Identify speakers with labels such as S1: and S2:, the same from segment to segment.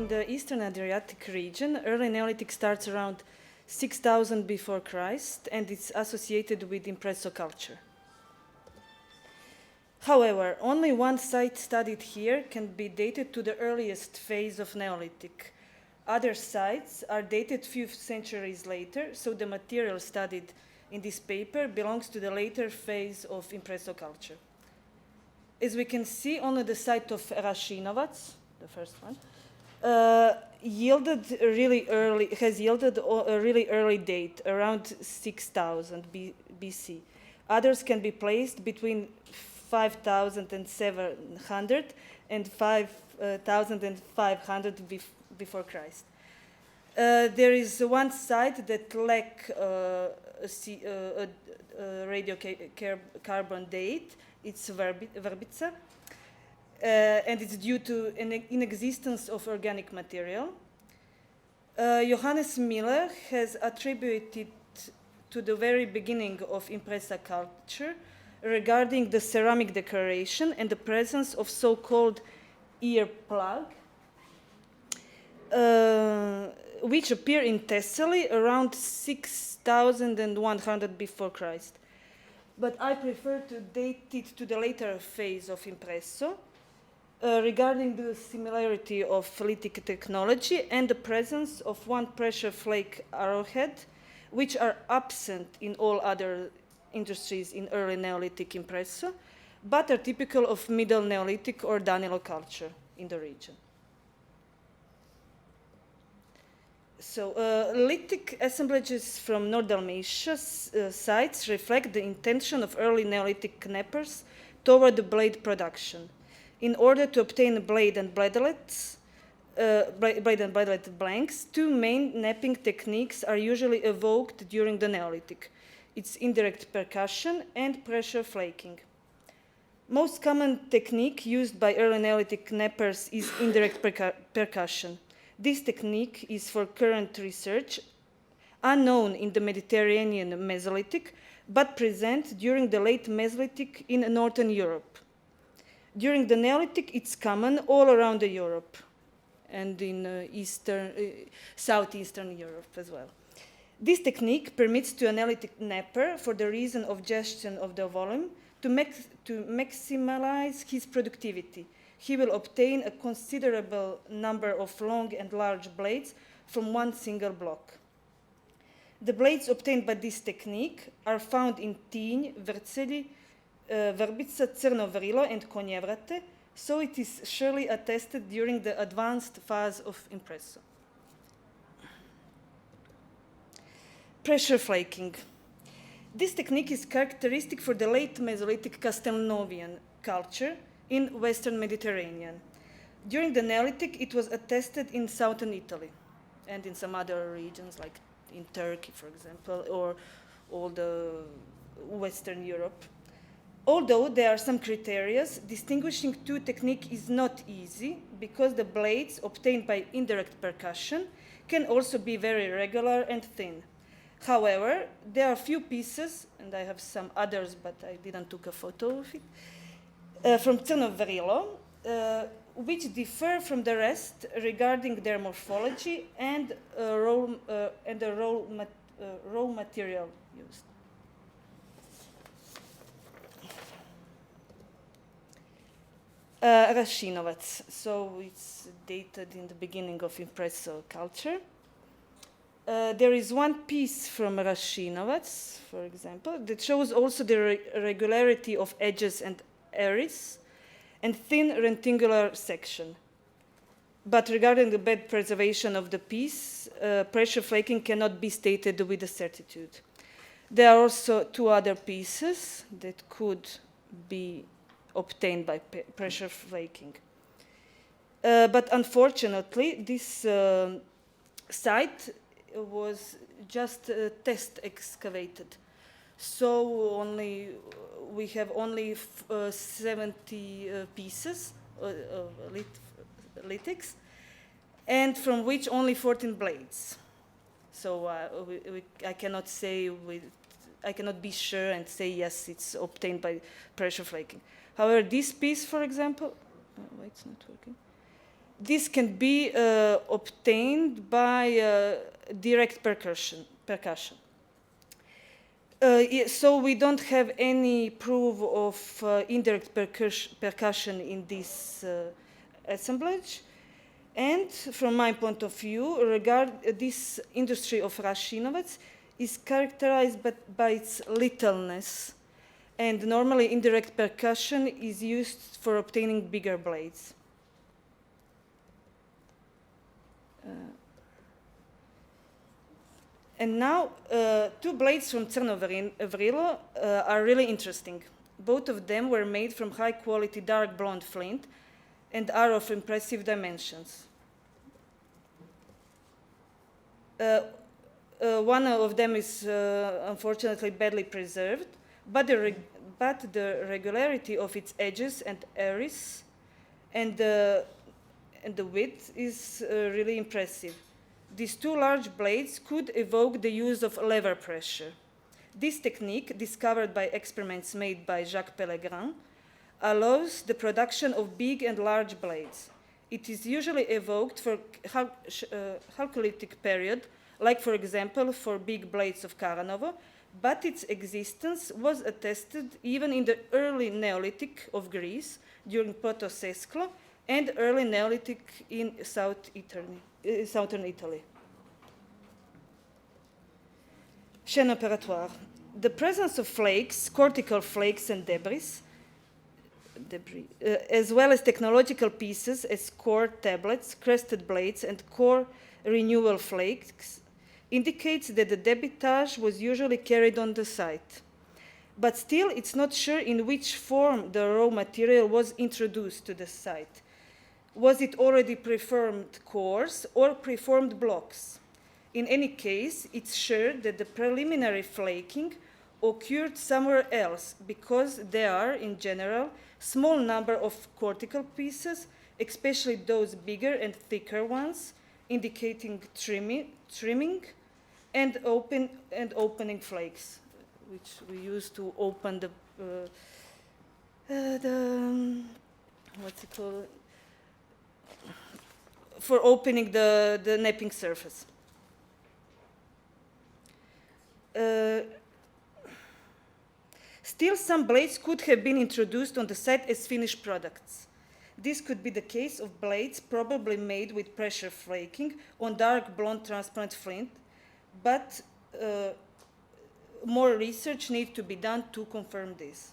S1: in the Eastern Adriatic region, early Neolithic starts around 6000 before Christ, and it's associated with Impresso culture. However, only one site studied here can be dated to the earliest phase of Neolithic. Other sites are dated few centuries later, so the material studied in this paper belongs to the later phase of Impresso culture. As we can see, only the site of Rašinovac, the first one, has yielded a really early date, around 6000 BC. Others can be placed between 5700 and 5500 before Christ. There is one site that lacks a radiocarbon date. It's Verbica, and it's due to an inexistence of organic material. Johannes Miller has attributed to the very beginning of Impressa culture regarding the ceramic decoration and the presence of so-called ear plug, which appear in Thessaly around 6100 before Christ. But I prefer to date it to the later phase of Impresso, regarding the similarity of lithic technology and the presence of one pressure flake arrowhead, which are absent in all other industries in early Neolithic Impresso, but are typical of Middle Neolithic or Danilo culture in the region. So, lithic assemblages from North Dalmatia sites reflect the intention of early Neolithic knappers toward the blade production. In order to obtain blade and bladelet blanks, two main knapping techniques are usually evoked during the Neolithic. It's indirect percussion and pressure flaking. Most common technique used by early Neolithic knappers is indirect percussion. This technique is for current research unknown in the Mediterranean Mesolithic, but present during the late Mesolithic in Northern Europe. During the Neolithic, it's common all around Europe and in southeastern Europe as well. This technique permits to a Neolithic knapper, for the reason of gestion of the volume, to maximize his productivity. He will obtain a considerable number of long and large blades from one single block. The blades obtained by this technique are found in Tinj, Vrcelji, Verbica, Crno Vrilo, and Konjevrate, so it is surely attested during the advanced phase of Impresso. Pressure flaking. This technique is characteristic for the late Mesolithic Castelnovian culture in Western Mediterranean. During the Neolithic, it was attested in southern Italy and in some other regions, like in Turkey, for example, or all the Western Europe. Although there are some criteria, distinguishing two techniques is not easy because the blades obtained by indirect percussion can also be very regular and thin. However, there are few pieces, and I have some others, but I didn't take a photo of it, from Crno Vrilo, which differ from the rest regarding their morphology and the raw material used. Rašinovac, so it's dated in the beginning of Impresso culture. There is one piece from Rašinovac, for example, that shows also the regularity of edges and iris and thin rectangular section. But regarding the bad preservation of the piece, pressure flaking cannot be stated with a certitude. There are also two other pieces that could be obtained by pressure flaking. But unfortunately, this site was just test excavated. So we have only 70 pieces of lithics, and from which only 14 blades. So I cannot say I cannot be sure and say yes, it's obtained by pressure flaking. However, this piece, for example, wait, it's not working. this can be obtained by direct percussion. So we don't have any proof of indirect percussion in this assemblage. And from my point of view, this industry of Rashinovets is characterized by its littleness. And normally indirect percussion is used for obtaining bigger blades. And now, two blades from Crno Vrilo are really interesting. Both of them were made from high-quality dark blonde flint and are of impressive dimensions. One of them is unfortunately badly preserved, but the regularity of its edges and iris and the width is really impressive. These two large blades could evoke the use of lever pressure. This technique, discovered by experiments made by Jacques Pellegrin, allows the production of big and large blades. It is usually evoked for Chalcolithic period, like for example for big blades of Karanovo, but its existence was attested even in the early Neolithic of Greece during Proto-Sesklo and early Neolithic in southern Italy. Chaîne opératoire. The presence of flakes, cortical flakes and debris, as well as technological pieces as core tablets, crested blades, and core renewal flakes, indicates that the debitage was usually carried on the site. But still, it's not sure in which form the raw material was introduced to the site. Was it already preformed cores or preformed blocks? In any case, it's sure that the preliminary flaking occurred somewhere else because there are, in general, small number of cortical pieces, especially those bigger and thicker ones, indicating trimming and opening flakes, which we use to open the what's it called? For opening the napping surface. Still, some blades could have been introduced on the site as finished products. This could be the case of blades probably made with pressure flaking on dark blonde transparent flint, but more research needs to be done to confirm this.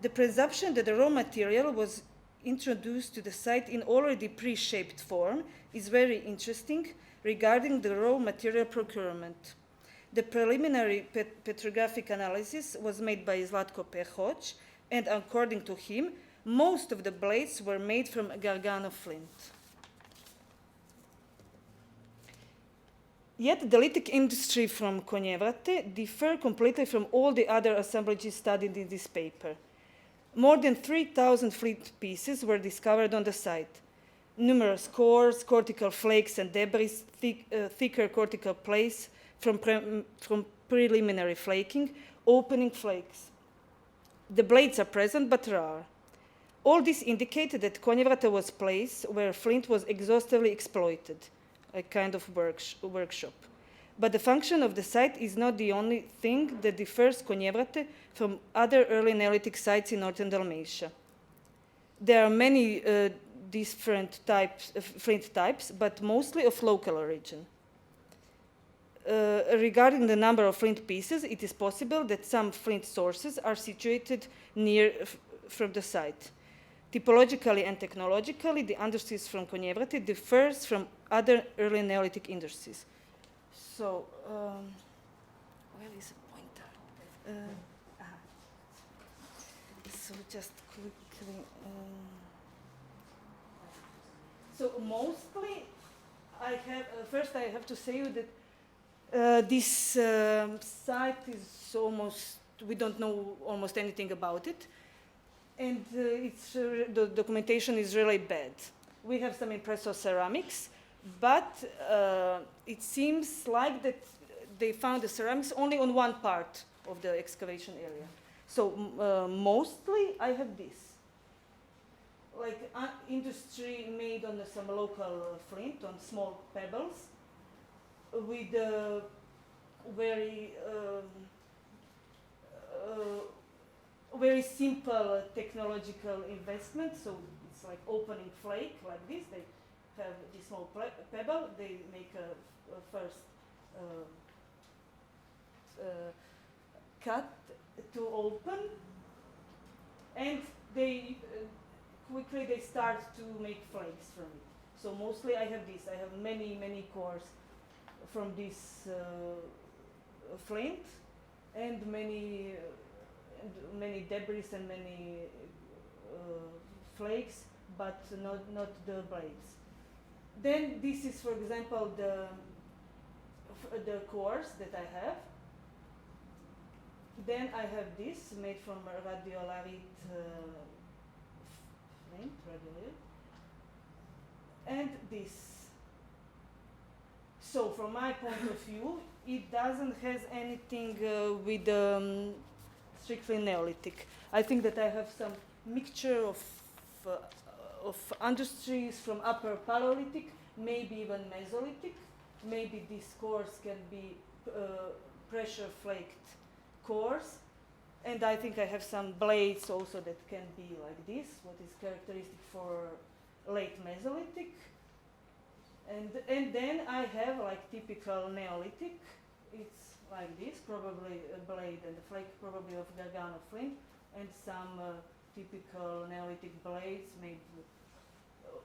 S1: The presumption that the raw material was introduced to the site in already pre-shaped form is very interesting regarding the raw material procurement. The preliminary petrographic analysis was made by Zlatko Pehoc, and according to him, most of the blades were made from Gargano flint. Yet the lithic industry from Konjevrate differ completely from all the other assemblages studied in this paper. More than 3,000 flint pieces were discovered on the site. Numerous cores, cortical flakes and debris, thicker cortical plates from preliminary flaking, opening flakes. The blades are present but rare. All this indicated that Konjevrate was a place where flint was exhaustively exploited, a kind of workshop. But the function of the site is not the only thing that differs Konjevrate from other early Neolithic sites in northern Dalmatia. There are many different flint types, but mostly of local origin. Regarding the number of flint pieces, it is possible that some flint sources are situated near from the site. Typologically and technologically, the industries from Konjevrate differs from other early Neolithic industries. So, where is the pointer? So just quickly. So mostly, first I have to say that this site is almost, we don't know almost anything about it. And the documentation is really bad. We have some impressive ceramics, but it seems like that they found the ceramics only on one part of the excavation area. So mostly I have this. like industry made on some local flint, on small pebbles, with very very simple technological investment. So it's like opening flake like this. They have this small pebble. They make a first cut to open, and they quickly they start to make flakes from it. So mostly I have this. I have many cores from this flint, and many debris and many flakes, but not the blades. Then this is, for example, the cores that I have. Then I have this made from radiolarite flint, and this. So from my point of view, it doesn't have anything with strictly Neolithic. I think that I have some mixture of industries from Upper Paleolithic, maybe even Mesolithic. Maybe these cores can be pressure flaked cores. And I think I have some blades also that can be like this, what is characteristic for late Mesolithic. And then I have like typical Neolithic. It's like this, probably a blade and a flake probably of Gargano flint, and some typical Neolithic blades made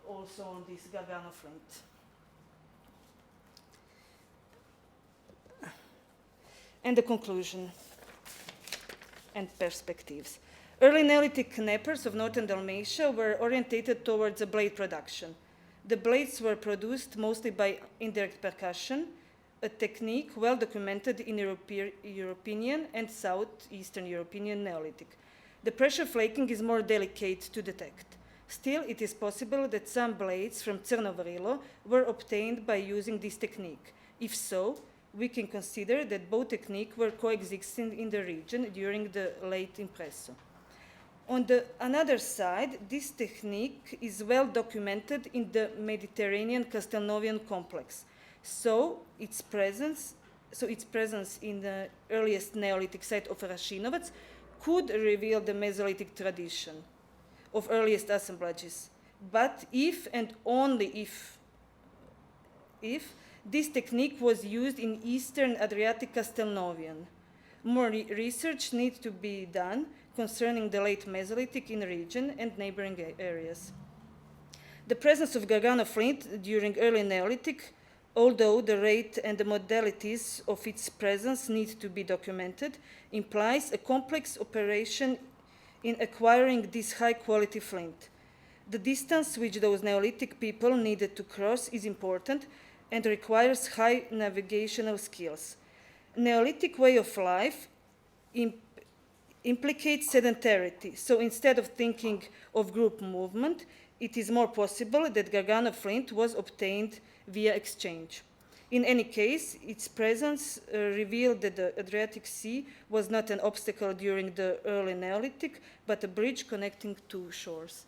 S1: also on this Gargano flint. And the conclusion and perspectives. Early Neolithic knappers of northern Dalmatia were orientated towards a blade production. The blades were produced mostly by indirect percussion, a technique well documented in European and Southeastern European Neolithic. The pressure flaking is more delicate to detect. Still, it is possible that some blades from Crnovrilo were obtained by using this technique. If so, we can consider that both techniques were coexisting in the region during the late Impresso. On the another side, this technique is well documented in the Mediterranean Castelnovian complex. So its presence in the earliest Neolithic site of Rašinovac could reveal the Mesolithic tradition of earliest assemblages. But if and only if this technique was used in Eastern Adriatic Castelnovian. More research needs to be done concerning the late Mesolithic in the region and neighboring areas. The presence of Gargano flint during early Neolithic, although the rate and the modalities of its presence need to be documented, implies a complex operation in acquiring this high-quality flint. The distance which those Neolithic people needed to cross is important and requires high navigational skills. Neolithic way of life implicates sedentarity, so instead of thinking of group movement, it is more possible that Gargano flint was obtained via exchange. In any case, its presence revealed that the Adriatic Sea was not an obstacle during the early Neolithic, but a bridge connecting two shores.